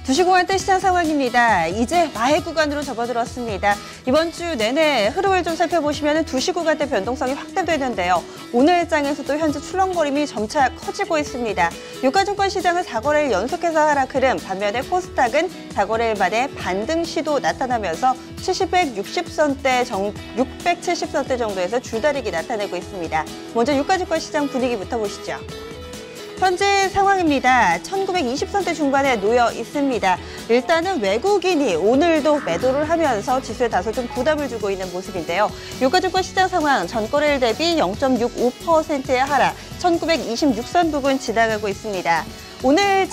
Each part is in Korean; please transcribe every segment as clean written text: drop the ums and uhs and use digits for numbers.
두시공환대 시장 상황입니다. 이제 마의 구간으로 접어들었습니다. 이번 주 내내 흐름을 좀 살펴보시면 두시구간대 변동성이 확대되는데요. 오늘 장에서도 현재 출렁거림이 점차 커지고 있습니다. 유가증권 시장은 4거래일 연속해서 하락 흐름, 반면에 코스닥은 4거래일 만에 반등 시도 나타나면서 670선대 정도에서 줄다리기 나타내고 있습니다. 먼저 유가증권 시장 분위기부터 보시죠. 현재 상황입니다. 1920선대 중반에 놓여 있습니다. 일단은 외국인이 오늘도 매도를 하면서 지수에 다소 좀 부담을 주고 있는 모습인데요. 유가증권 시장 상황 전거래일 대비 0.65%의 하락, 1926선 부근 지나가고 있습니다. 오늘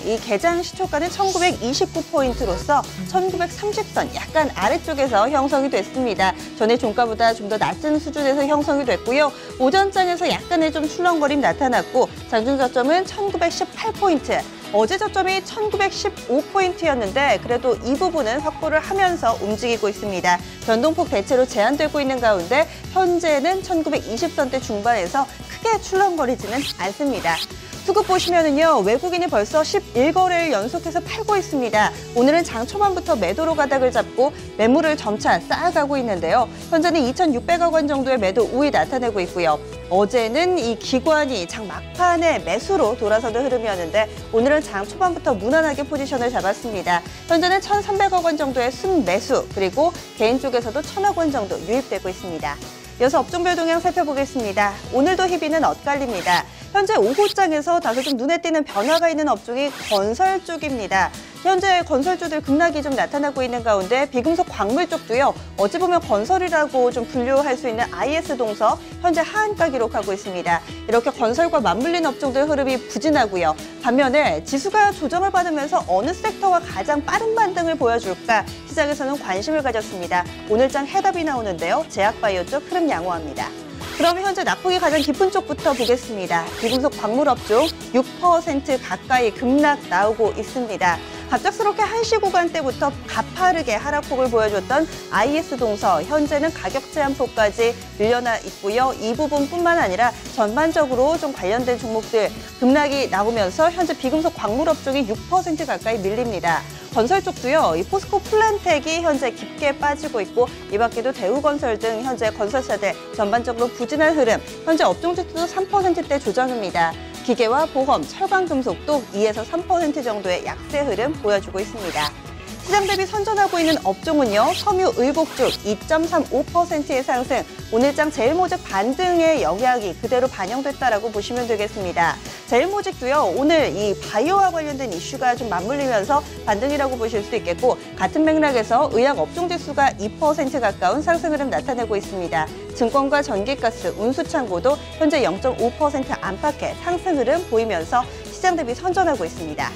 이 개장 시초가는 1929포인트로서 1930선 약간 아래쪽에서 형성이 됐습니다. 전에 종가보다 좀 더 낮은 수준에서 형성이 됐고요. 오전장에서 약간의 좀 출렁거림 나타났고 장중 저점은 1918포인트. 어제 저점이 1915포인트였는데 그래도 이 부분은 확보를 하면서 움직이고 있습니다. 변동폭 대체로 제한되고 있는 가운데 현재는 1920선대 중반에서 크게 출렁거리지는 않습니다. 수급 보시면은요, 외국인이 벌써 11거래일 연속해서 팔고 있습니다. 오늘은 장 초반부터 매도로 가닥을 잡고 매물을 점차 쌓아가고 있는데요. 현재는 2,600억 원 정도의 매도 우위 나타내고 있고요. 어제는 이 기관이 장 막판에 매수로 돌아서는 흐름이었는데 오늘은 장 초반부터 무난하게 포지션을 잡았습니다. 현재는 1,300억 원 정도의 순매수, 그리고 개인 쪽에서도 1,000억 원 정도 유입되고 있습니다. 이어서 업종별 동향 살펴보겠습니다. 오늘도 희비는 엇갈립니다. 현재 오후장에서 다소 좀 눈에 띄는 변화가 있는 업종이 건설 쪽입니다. 현재 건설주들 급락이 좀 나타나고 있는 가운데 비금속 광물 쪽도요. 어찌 보면 건설이라고 좀 분류할 수 있는 IS동서 현재 하한가 기록하고 있습니다. 이렇게 건설과 맞물린 업종들 흐름이 부진하고요. 반면에 지수가 조정을 받으면서 어느 섹터가 가장 빠른 반등을 보여줄까 시장에서는 관심을 가졌습니다. 오늘장 해답이 나오는데요. 제약바이오 쪽 흐름 양호합니다. 그럼 현재 낙폭이 가장 깊은 쪽부터 보겠습니다. 비금속 광물 업종 6% 가까이 급락 나오고 있습니다. 갑작스럽게 한시 구간대부터 가파르게 하락폭을 보여줬던 IS동서, 현재는 가격 제한폭까지 밀려나 있고요. 이 부분뿐만 아니라 전반적으로 좀 관련된 종목들 급락이 나오면서 현재 비금속 광물 업종이 6% 가까이 밀립니다. 건설 쪽도요, 이 포스코 플랜텍이 현재 깊게 빠지고 있고 이 밖에도 대우건설 등 현재 건설사들 전반적으로 부진한 흐름, 현재 업종 지수도 3%대 조정입니다. 기계와 보험, 철강금속도 2에서 3% 정도의 약세 흐름 보여주고 있습니다. 시장 대비 선전하고 있는 업종은요, 섬유의복 쪽 2.35%의 상승, 오늘장 제일모직 반등의 영향이 그대로 반영됐다라고 보시면 되겠습니다. 제일모직도요, 오늘 이 바이오와 관련된 이슈가 좀 맞물리면서 반등이라고 보실 수 있겠고, 같은 맥락에서 의약 업종 지수가 2% 가까운 상승 흐름 나타내고 있습니다. 증권과 전기가스, 운수창고도 현재 0.5% 안팎의 상승 흐름 보이면서 시장 대비 선전하고 있습니다.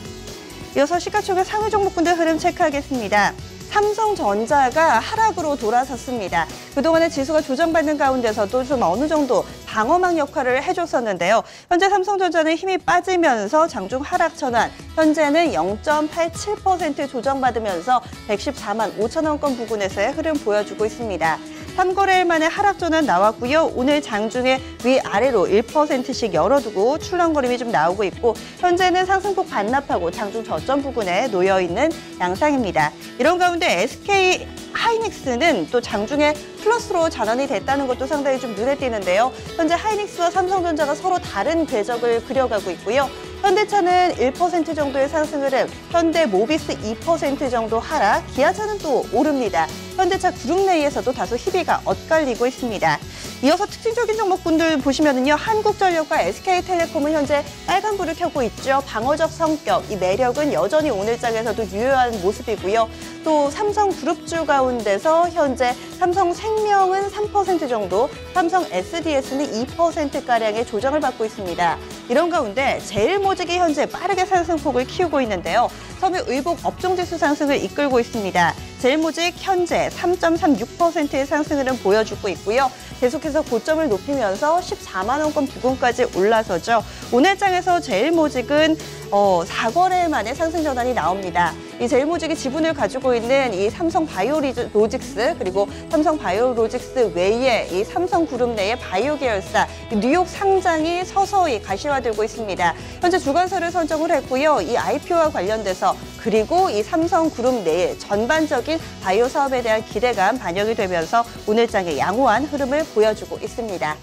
이어서 시가총액 상위 종목군들 흐름 체크하겠습니다. 삼성전자가 하락으로 돌아섰습니다. 그동안에 지수가 조정받는 가운데서도 좀 어느 정도 방어막 역할을 해줬었는데요. 현재 삼성전자는 힘이 빠지면서 장중 하락 전환, 현재는 0.87% 조정받으면서 114만 5천 원권 부근에서의 흐름 보여주고 있습니다. 3거래일 만에 하락 전환 나왔고요. 오늘 장중에 위아래로 1%씩 열어두고 출렁거림이 좀 나오고 있고 현재는 상승폭 반납하고 장중 저점 부근에 놓여있는 양상입니다. 이런 가운데 SK 하이닉스는 또 장중에 플러스로 전환이 됐다는 것도 상당히 좀 눈에 띄는데요. 현재 하이닉스와 삼성전자가 서로 다른 궤적을 그려가고 있고요. 현대차는 1% 정도의 상승 흐름, 현대모비스 2% 정도 하락, 기아차는 또 오릅니다. 현대차 그룹 내에서도 다소 희비가 엇갈리고 있습니다. 이어서 특징적인 종목군들 보시면은요, 한국전력과 SK텔레콤은 현재 빨간불을 켜고 있죠. 방어적 성격, 이 매력은 여전히 오늘장에서도 유효한 모습이고요. 또 삼성그룹주 가운데서 현재 삼성생명은 3% 정도, 삼성 SDS는 2%가량의 조정을 받고 있습니다. 이런 가운데 제일모직이 현재 빠르게 상승폭을 키우고 있는데요. 섬유의복 업종지수 상승을 이끌고 있습니다. 제일모직 현재 3.36%의 상승 흐름 보여주고 있고요. 계속해서 고점을 높이면서 14만 원권 부근까지 올라서죠. 오늘장에서 제일모직은 4거래 만에 상승 전환이 나옵니다. 이 제일모직이 지분을 가지고 있는 이 삼성바이오로직스 그리고 삼성바이오로직스 외에 이 삼성그룹 내의 바이오 계열사 뉴욕 상장이 서서히 가시화되고 있습니다. 현재 주관사를 선정을 했고요. 이 IPO와 관련돼서 그리고 이 삼성그룹 내의 전반적인 바이오 사업에 대한 기대감 반영이 되면서 오늘장의 양호한 흐름을 보여주고 있습니다.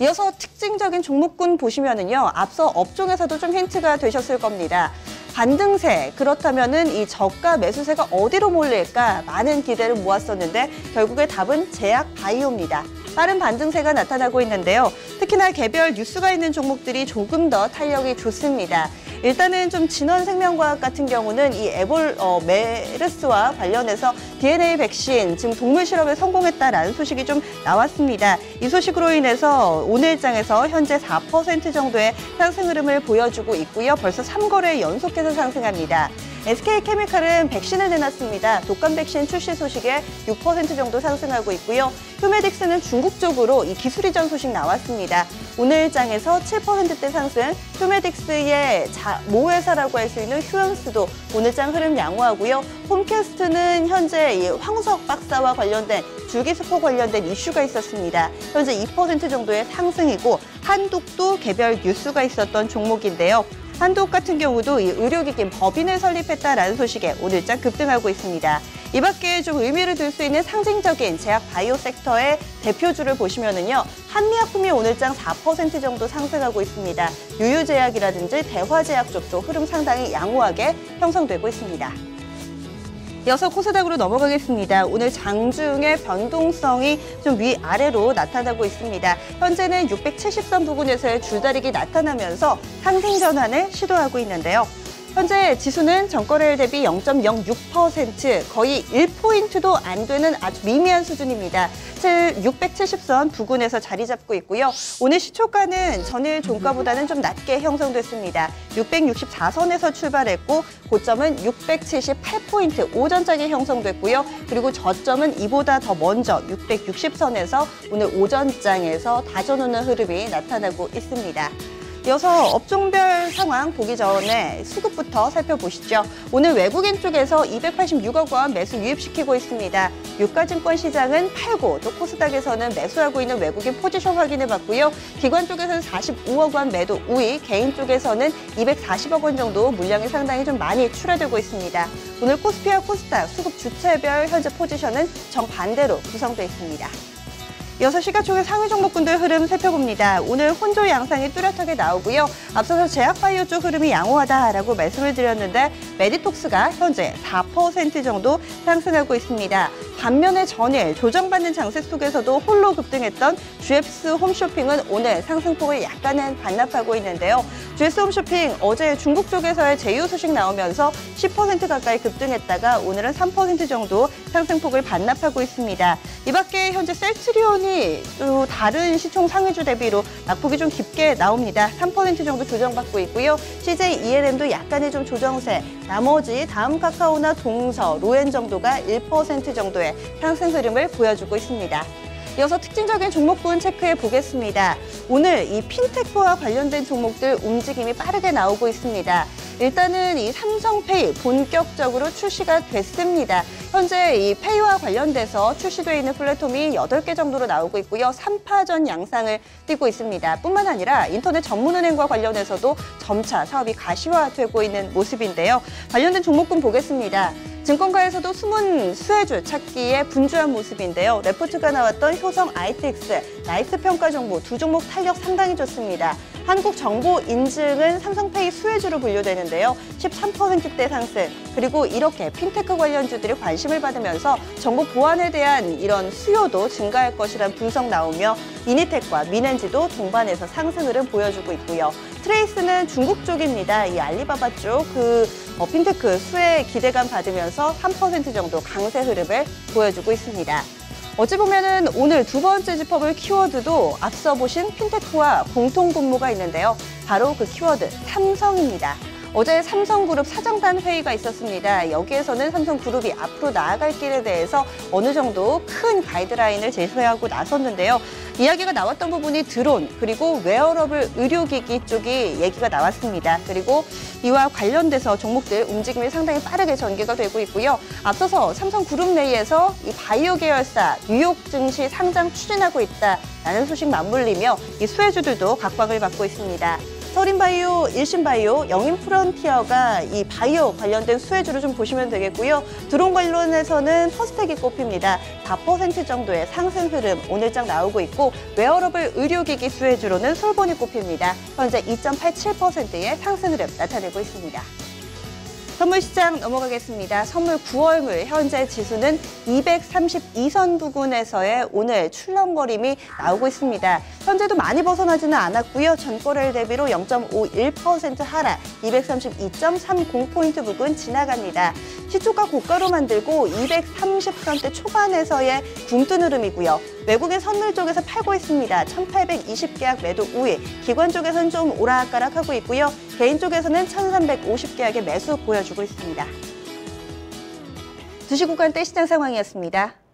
이어서 특징적인 종목군 보시면은요, 앞서 업종에서도 좀 힌트가 되셨을 겁니다. 반등세, 그렇다면은 이 저가 매수세가 어디로 몰릴까 많은 기대를 모았었는데 결국에 답은 제약바이오입니다. 빠른 반등세가 나타나고 있는데요. 특히나 개별 뉴스가 있는 종목들이 조금 더 탄력이 좋습니다. 일단은 좀 진원생명과학 같은 경우는 이 메르스와 관련해서 DNA 백신 지금 동물 실험에 성공했다라는 소식이 좀 나왔습니다. 이 소식으로 인해서 오늘장에서 현재 4% 정도의 상승 흐름을 보여주고 있고요. 벌써 3거래 연속해서 상승합니다. SK케미칼은 백신을 내놨습니다. 독감 백신 출시 소식에 6% 정도 상승하고 있고요. 휴메딕스는 중국 쪽으로 이 기술 이전 소식 나왔습니다. 오늘장에서 7%대 상승, 휴메딕스의 모회사라고 할 수 있는 휴연스도 오늘장 흐름 양호하고요. 홈캐스트는 현재 이 황석 박사와 관련된 줄기세포 관련된 이슈가 있었습니다. 현재 2% 정도의 상승이고 한독도 개별 뉴스가 있었던 종목인데요. 한독 같은 경우도 이 의료기기 법인을 설립했다라는 소식에 오늘장 급등하고 있습니다. 이 밖에 좀 의미를 둘 수 있는 상징적인 제약 바이오 섹터의 대표주를 보시면은요, 한미약품이 오늘장 4% 정도 상승하고 있습니다. 유유제약이라든지 대화제약 쪽도 흐름 상당히 양호하게 형성되고 있습니다. 이어서 코스닥으로 넘어가겠습니다. 오늘 장중의 변동성이 좀 위아래로 나타나고 있습니다. 현재는 670선 부근에서의 줄다리기 나타나면서 상승 전환을 시도하고 있는데요. 현재 지수는 전거래일 대비 0.06%, 거의 1포인트도 안 되는 아주 미미한 수준입니다. 670선 부근에서 자리 잡고 있고요. 오늘 시초가는 전일 종가보다는 좀 낮게 형성됐습니다. 664선에서 출발했고 고점은 678포인트, 오전장에 형성됐고요. 그리고 저점은 이보다 더 먼저 660선에서 오늘 오전장에서 다져놓는 흐름이 나타나고 있습니다. 이어서 업종별 상황 보기 전에 수급부터 살펴보시죠. 오늘 외국인 쪽에서 286억 원 매수 유입시키고 있습니다. 유가증권 시장은 팔고 또 코스닥에서는 매수하고 있는 외국인 포지션 확인해봤고요. 기관 쪽에서는 45억 원 매도 우위, 개인 쪽에서는 240억 원 정도 물량이 상당히 좀 많이 출하되고 있습니다. 오늘 코스피와 코스닥 수급 주체별 현재 포지션은 정반대로 구성되어 있습니다. 이어서 시가총액 상위 종목군들 흐름 살펴봅니다. 오늘 혼조 양상이 뚜렷하게 나오고요. 앞서서 제약바이오 쪽 흐름이 양호하다라고 말씀을 드렸는데 메디톡스가 현재 4% 정도 상승하고 있습니다. 반면에 전일 조정받는 장세 속에서도 홀로 급등했던 GS 홈쇼핑은 오늘 상승폭을 약간은 반납하고 있는데요. GS 홈쇼핑 어제 중국 쪽에서의 제휴 소식 나오면서 10% 가까이 급등했다가 오늘은 3% 정도 상승폭을 반납하고 있습니다. 이 밖에 현재 셀트리온이 또 다른 시총 상위주 대비로 낙폭이 좀 깊게 나옵니다. 3% 정도 조정받고 있고요. CJ ENM도 약간의 좀 조정세, 나머지 다음 카카오나 동서, 로엔 정도가 1% 정도의 상승 흐름을 보여주고 있습니다. 이어서 특징적인 종목군 체크해 보겠습니다. 오늘 이 핀테크와 관련된 종목들 움직임이 빠르게 나오고 있습니다. 일단은 이 삼성페이 본격적으로 출시가 됐습니다. 현재 이 페이와 관련돼서 출시되어 있는 플랫폼이 8개 정도로 나오고 있고요. 3파전 양상을 띠고 있습니다. 뿐만 아니라 인터넷 전문은행과 관련해서도 점차 사업이 가시화되고 있는 모습인데요. 관련된 종목군 보겠습니다. 증권가에서도 숨은 수혜주 찾기에 분주한 모습인데요. 레포트가 나왔던 효성 ITX, 나이스 평가 정보 두 종목 탄력 상당히 좋습니다. 한국정보 인증은 삼성페이 수혜주로 분류되는데요. 13%대 상승, 그리고 이렇게 핀테크 관련주들이 관심을 받으면서 정보 보안에 대한 이런 수요도 증가할 것이란 분석 나오며 이니텍과 미넨지도 동반해서 상승 흐름 보여주고 있고요. 트레이스는 중국 쪽입니다. 이 알리바바 쪽 핀테크 수혜 기대감 받으면서 3% 정도 강세 흐름을 보여주고 있습니다. 어찌 보면은 오늘 두 번째 짚어볼 키워드도 앞서 보신 핀테크와 공통 분모가 있는데요. 바로 그 키워드 삼성입니다. 어제 삼성그룹 사정단 회의가 있었습니다. 여기에서는 삼성그룹이 앞으로 나아갈 길에 대해서 어느 정도 큰 가이드라인을 제시하고 나섰는데요. 이야기가 나왔던 부분이 드론 그리고 웨어러블 의료기기 쪽이 얘기가 나왔습니다. 그리고 이와 관련돼서 종목들 움직임이 상당히 빠르게 전개가 되고 있고요. 앞서서 삼성그룹 내에서 이 바이오 계열사 뉴욕 증시 상장 추진하고 있다라는 소식 맞물리며 이 수혜주들도 각광을 받고 있습니다. 서린바이오, 일신바이오, 영인프론티어가 이 바이오 관련된 수혜주를 좀 보시면 되겠고요. 드론 관련해서는 퍼스텍이 꼽힙니다. 4% 정도의 상승 흐름 오늘장 나오고 있고 웨어러블 의료기기 수혜주로는 솔본이 꼽힙니다. 현재 2.87%의 상승 흐름 나타내고 있습니다. 선물 시장 넘어가겠습니다. 선물 9월물 현재 지수는 232선 부근에서의 오늘 출렁거림이 나오고 있습니다. 현재도 많이 벗어나지는 않았고요. 전거래일 대비로 0.51% 하락, 232.30포인트 부근 지나갑니다. 시초가 고가로 만들고 230선대 초반에서의 굼뜬 흐름이고요. 외국인 선물 쪽에서 팔고 있습니다. 1820계약 매도 우위, 기관 쪽에서는 좀 오락가락하고 있고요. 개인 쪽에서는 1350계약의 매수 보여주고 있습니다. 주식 구간대 시장 상황이었습니다.